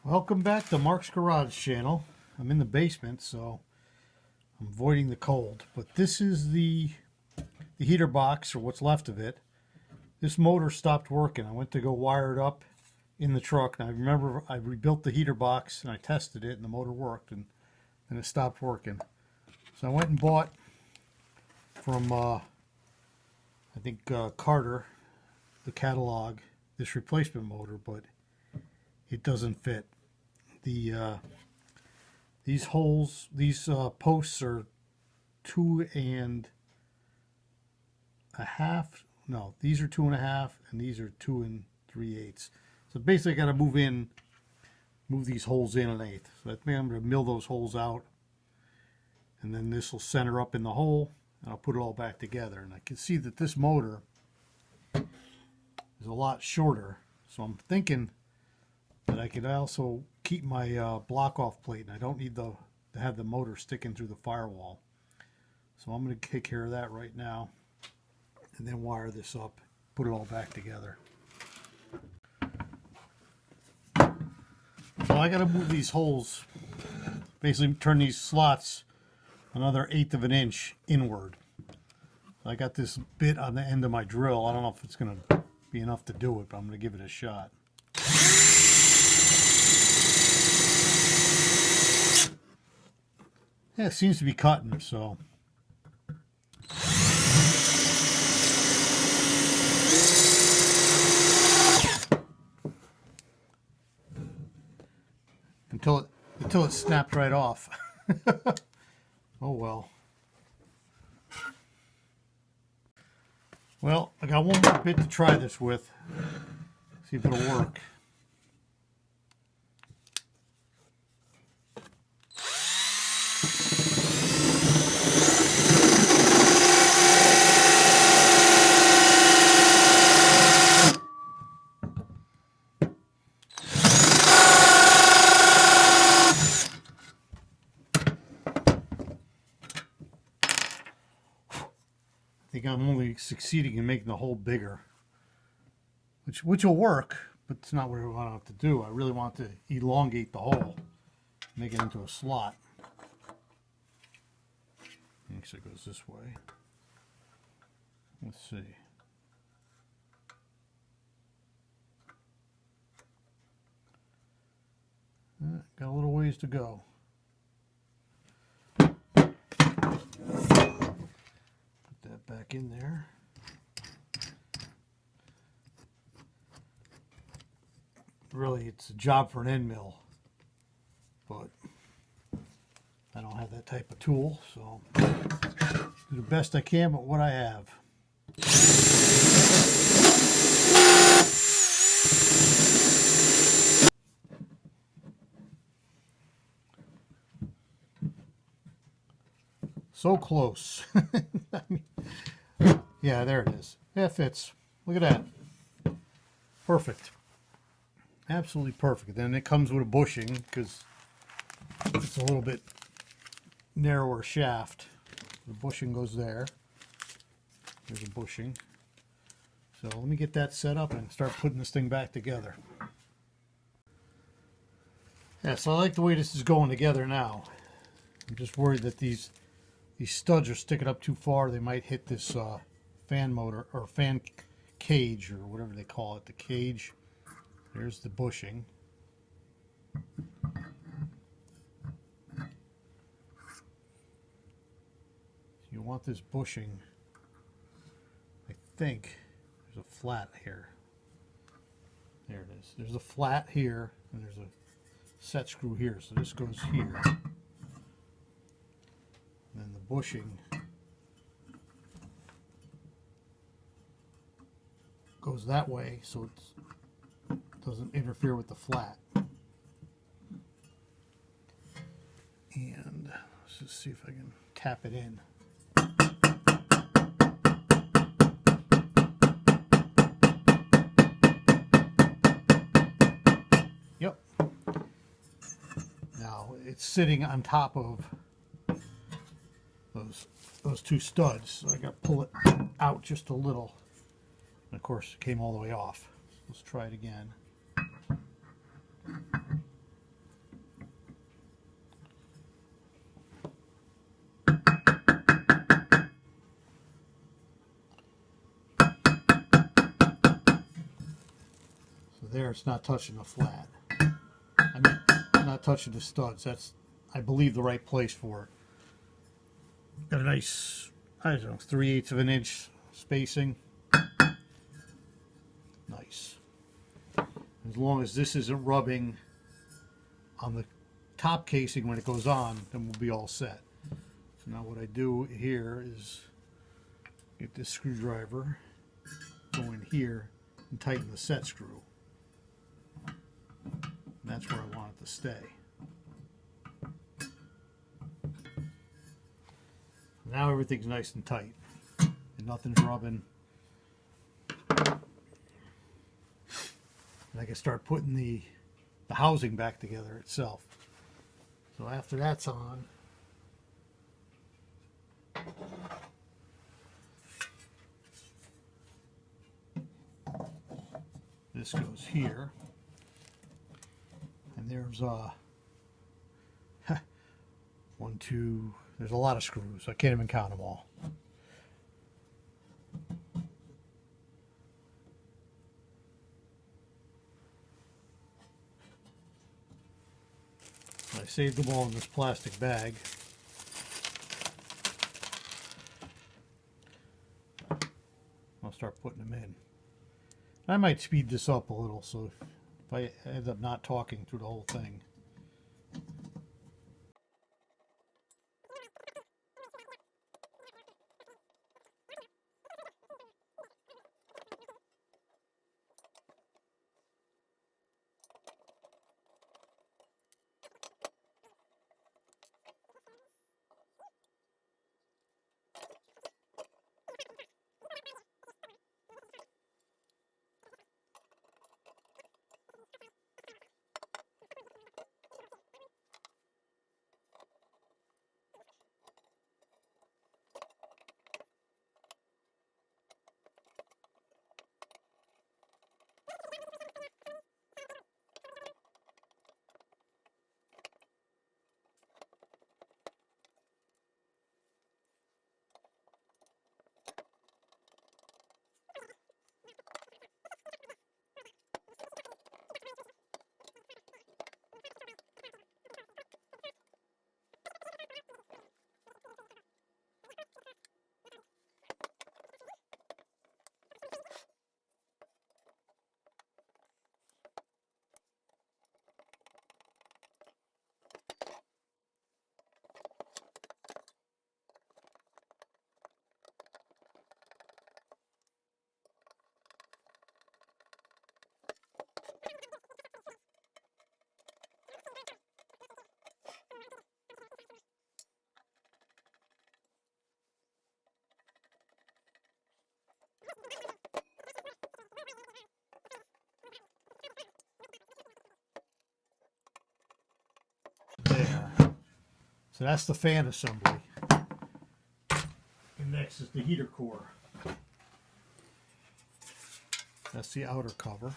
Welcome back to Mark's Garage channel. I'm in the basement, so I'm avoiding the cold. But this is the heater box, or what's left of it. This motor stopped working. I went to go wire it up in the truck, and I remember I rebuilt the heater box, and I tested it, and the motor worked, and it stopped working. So I went and bought from, I think, Carter, the catalog, this replacement motor, but it doesn't fit. These holes, these posts are 2.5. No, these are 2.5, and these are 2 3/8. So basically, I got to move these holes in 1/8. So that means I'm going to mill those holes out, and then this will center up in the hole, and I'll put it all back together. And I can see that this motor is a lot shorter, so I'm thinking that I could also keep my block off plate, and I don't need to have the motor sticking through the firewall. So I'm going to take care of that right now, and then wire this up, put it all back together. So I got to move these holes, basically turn these slots another 1/8 of an inch inward. I got this bit on the end of my drill. I don't know if it's going to be enough to do it, but I'm going to give it a shot. Yeah, it seems to be cutting, so. Until it snapped right off. Oh well. Well, I got one more bit to try this with. See if it'll work. I think I'm only succeeding in making the hole bigger, which will work, but it's not what I want to do. I really want to elongate the hole, make it into a slot. Actually, it goes this way. Let's see. Got a little ways to go. Back in there. Really, it's a job for an end mill, but I don't have that type of tool, so do the best I can with what I have. So close. I mean, yeah, there it is. Yeah, it fits. Look at that. Perfect. Absolutely perfect. Then it comes with a bushing because it's a little bit narrower shaft. The bushing goes there. There's a bushing. So let me get that set up and start putting this thing back together. Yeah, so I like the way this is going together now. I'm just worried that these studs are sticking up too far. They might hit this fan motor or fan cage or whatever they call it, the cage. There's the bushing. You want this bushing, I think there's a flat here. There it is. There's a flat here and there's a set screw here. So this goes here. And then the bushing goes that way so it doesn't interfere with the flat. And let's just see if I can tap it in. Yep. Now it's sitting on top of those two studs, so I got to pull it out just a little. And of course, it came all the way off. Let's try it again. it's not touching the flat. I mean, not touching the studs. That's, I believe, the right place for it. Got a nice, I don't know, 3/8 of an inch spacing. Nice. As long as this isn't rubbing on the top casing when it goes on, then we'll be all set. So now what I do here is get this screwdriver, go in here, and tighten the set screw. And that's where I want it to stay. Now everything's nice and tight, and nothing's rubbing. And I can start putting the housing back together itself. So after that's on, this goes here, and there's 1, 2, there's a lot of screws. I can't even count them all. I saved them all in this plastic bag. I'll start putting them in. I might speed this up a little, so if I end up not talking through the whole thing. There. So that's the fan assembly. And next is the heater core. That's the outer cover.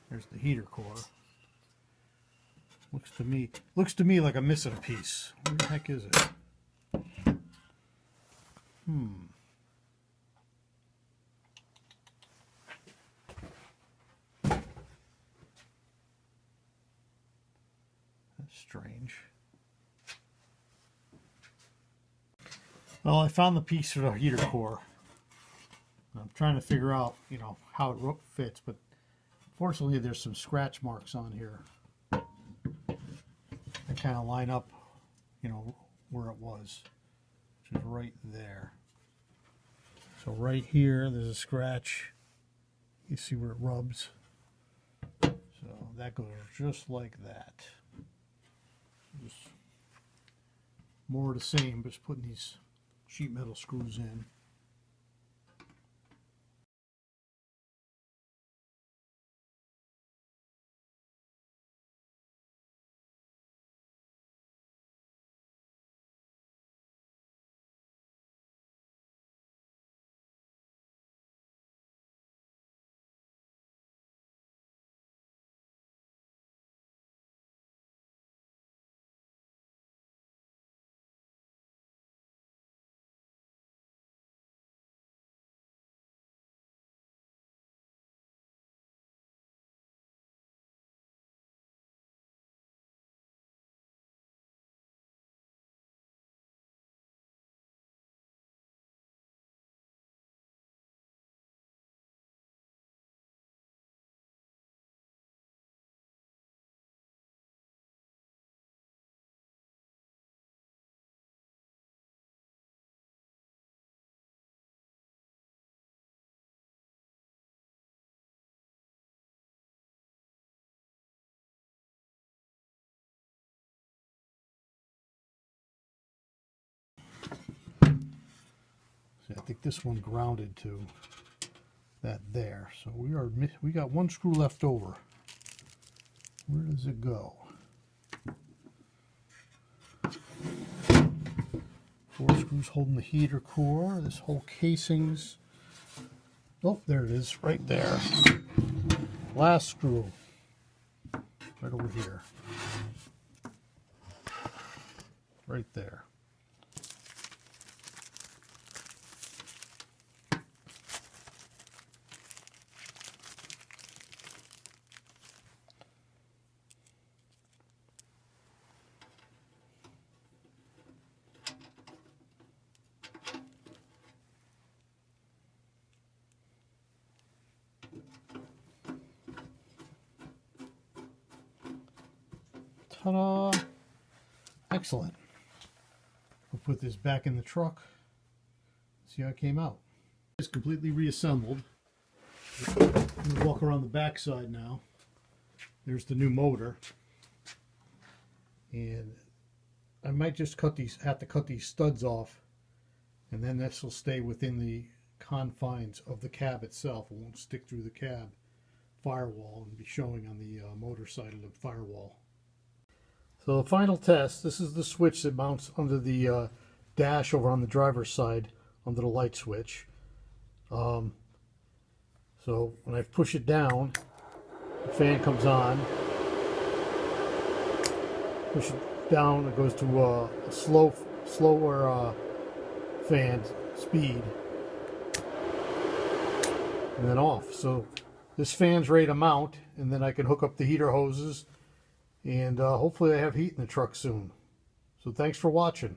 There's the heater core. Looks to me like I'm missing a piece. Where the heck is it? That's strange. Well, I found the piece for the heater core. I'm trying to figure out, how it fits, but fortunately there's some scratch marks on here that kind of line up, where it was, which is right there. So right here, there's a scratch. You see where it rubs. So that goes just like that. Just more of the same, but just putting these sheet metal screws in. think this one grounded to that there. So we got one screw left over. Where does it go? 4 screws holding the heater core. This whole casing's, oh, there it is, right there. Last screw, right over here. Right there. Ta-da! Excellent. We'll put this back in the truck. See how it came out. It's completely reassembled. I'm going to walk around the back side now. There's the new motor. And I might just have to cut these studs off, and then this will stay within the confines of the cab itself. It won't stick through the cab firewall and be showing on the motor side of the firewall. So the final test, this is the switch that mounts under the dash over on the driver's side under the light switch. So when I push it down, the fan comes on. Push it down, it goes to a slower fan speed, and then off. So this fan's ready to mount, and then I can hook up the heater hoses, and hopefully I have heat in the truck soon. So thanks for watching.